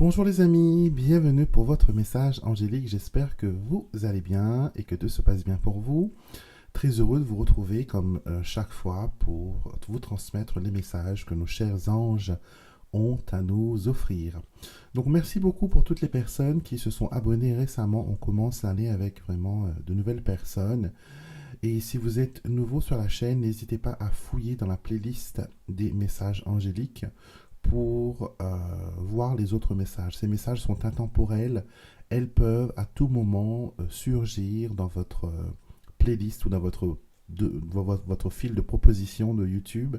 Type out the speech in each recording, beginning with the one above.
Bonjour les amis, bienvenue pour votre message angélique. J'espère que vous allez bien et que tout se passe bien pour vous. Très heureux de vous retrouver comme chaque fois pour vous transmettre les messages que nos chers anges ont à nous offrir. Donc merci beaucoup pour toutes les personnes qui se sont abonnées récemment. On commence l'année avec vraiment de nouvelles personnes. Et si vous êtes nouveau sur la chaîne, n'hésitez pas à fouiller dans la playlist des messages angéliques pour voir les autres messages. Ces messages sont intemporels. Elles peuvent à tout moment surgir dans votre playlist ou dans votre fil de proposition de YouTube.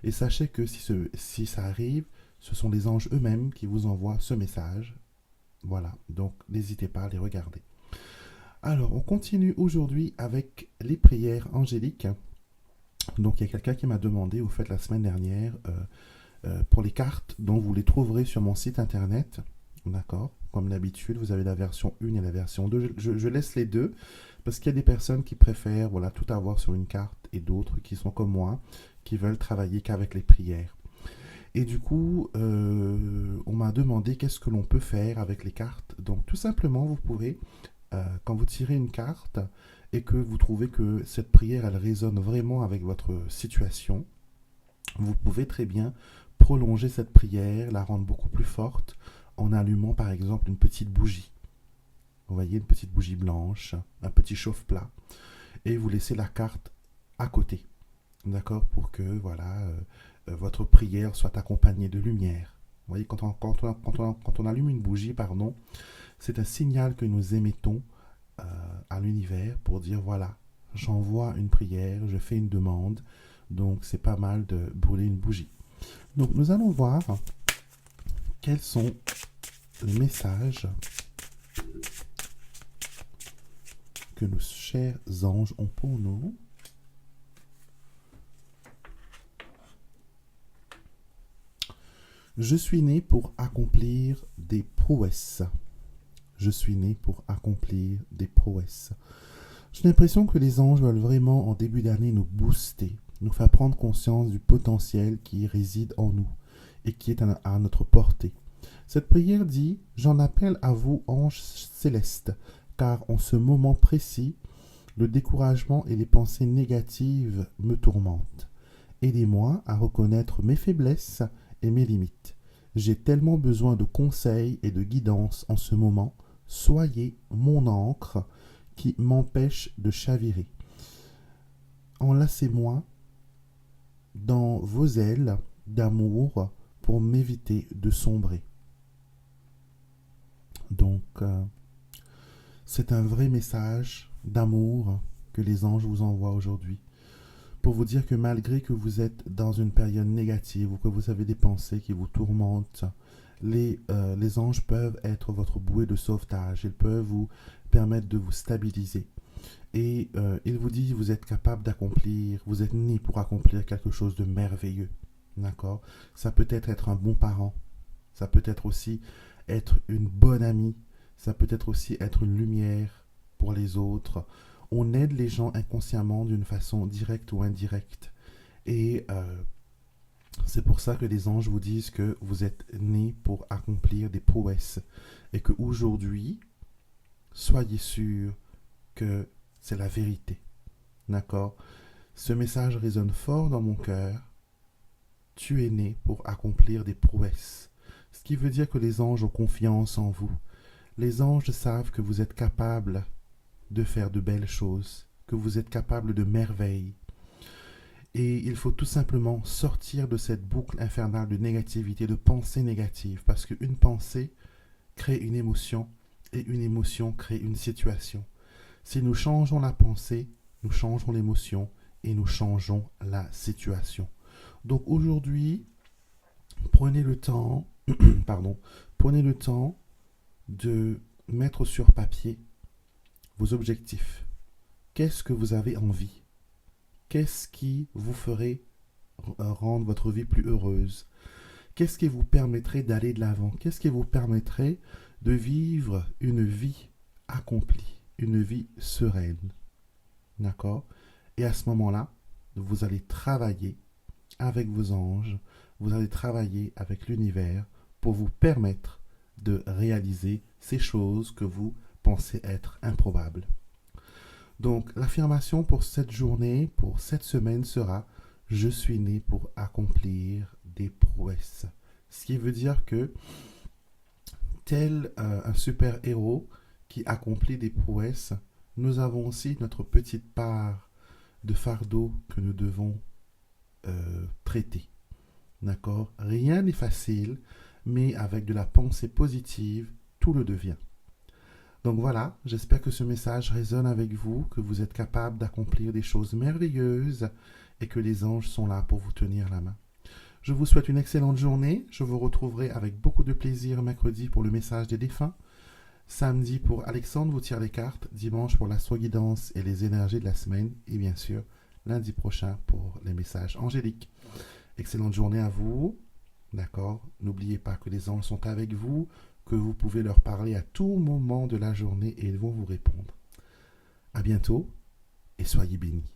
Et sachez que si ça arrive, ce sont les anges eux-mêmes qui vous envoient ce message. Voilà, donc n'hésitez pas à les regarder. Alors, on continue aujourd'hui avec les prières angéliques. Donc, il y a quelqu'un qui m'a demandé, au fait, la semaine dernière, pour les cartes, donc vous les trouverez sur mon site internet. D'accord. Comme d'habitude, vous avez la version 1 et la version 2. Je laisse les deux, parce qu'il y a des personnes qui préfèrent voilà, tout avoir sur une carte et d'autres qui sont comme moi, qui veulent travailler qu'avec les prières. Et du coup, on m'a demandé qu'est-ce que l'on peut faire avec les cartes. Donc, tout simplement, vous pouvez quand vous tirez une carte et que vous trouvez que cette prière, elle résonne vraiment avec votre situation, vous pouvez très bien prolonger cette prière, la rendre beaucoup plus forte en allumant par exemple une petite bougie. Vous voyez, une petite bougie blanche, un petit chauffe-plat, et vous laissez la carte à côté, d'accord, pour que voilà, votre prière soit accompagnée de lumière. Vous voyez, quand on allume une bougie, pardon, c'est un signal que nous émettons à l'univers pour dire voilà, j'envoie une prière, je fais une demande, donc c'est pas mal de brûler une bougie. Donc nous allons voir quels sont les messages que nos chers anges ont pour nous. Je suis né pour accomplir des prouesses. Je suis né pour accomplir des prouesses. J'ai l'impression que les anges veulent vraiment, en début d'année, nous booster, nous faire prendre conscience du potentiel qui réside en nous et qui est à notre portée. Cette prière dit « J'en appelle à vous, anges célestes, car en ce moment précis, le découragement et les pensées négatives me tourmentent. Aidez-moi à reconnaître mes faiblesses et mes limites. J'ai tellement besoin de conseils et de guidance en ce moment. Soyez mon ancre qui m'empêche de chavirer. Enlacez-moi dans vos ailes d'amour pour m'éviter de sombrer. » Donc, c'est un vrai message d'amour que les anges vous envoient aujourd'hui. Pour vous dire que malgré que vous êtes dans une période négative ou que vous avez des pensées qui vous tourmentent, les anges peuvent être votre bouée de sauvetage. Ils peuvent vous permettre de vous stabiliser. Et il vous dit, vous êtes capable d'accomplir, vous êtes né pour accomplir quelque chose de merveilleux. D'accord? Ça peut être un bon parent. Ça peut être aussi être une bonne amie. Ça peut être aussi être une lumière pour les autres. On aide les gens inconsciemment d'une façon directe ou indirecte. Et c'est pour ça que les anges vous disent que vous êtes nés pour accomplir des prouesses. Et qu'aujourd'hui, soyez sûr que c'est la vérité. D'accord? Ce message résonne fort dans mon cœur. Tu es né pour accomplir des prouesses. Ce qui veut dire que les anges ont confiance en vous. Les anges savent que vous êtes capable de faire de belles choses, que vous êtes capable de merveilles. Et il faut tout simplement sortir de cette boucle infernale de négativité, de pensée négative, parce qu'une pensée crée une émotion, et une émotion crée une situation. Si nous changeons la pensée, nous changeons l'émotion, et nous changeons la situation. Donc aujourd'hui, prenez le temps, prenez le temps de mettre sur papier vos objectifs. Qu'est-ce que vous avez envie? Qu'est-ce qui vous ferait rendre votre vie plus heureuse? Qu'est-ce qui vous permettrait d'aller de l'avant? Qu'est-ce qui vous permettrait de vivre une vie accomplie, une vie sereine? D'accord? Et à ce moment-là, vous allez travailler avec vos anges, vous allez travailler avec l'univers pour vous permettre de réaliser ces choses que vous pensez être improbables. Donc, l'affirmation pour cette journée, pour cette semaine sera « Je suis né pour accomplir des prouesses ». Ce qui veut dire que, tel un super-héros qui accomplit des prouesses, nous avons aussi notre petite part de fardeau que nous devons traiter. D'accord? Rien n'est facile, mais avec de la pensée positive, tout le devient. Donc voilà, j'espère que ce message résonne avec vous, que vous êtes capable d'accomplir des choses merveilleuses et que les anges sont là pour vous tenir la main. Je vous souhaite une excellente journée. Je vous retrouverai avec beaucoup de plaisir mercredi pour le message des défunts. Samedi pour Alexandre vous tire les cartes. Dimanche pour l'astro-guidance et les énergies de la semaine. Et bien sûr, lundi prochain pour les messages angéliques. Excellente journée à vous. D'accord? N'oubliez pas que les anges sont avec vous, que vous pouvez leur parler à tout moment de la journée et ils vont vous répondre. À bientôt et soyez bénis.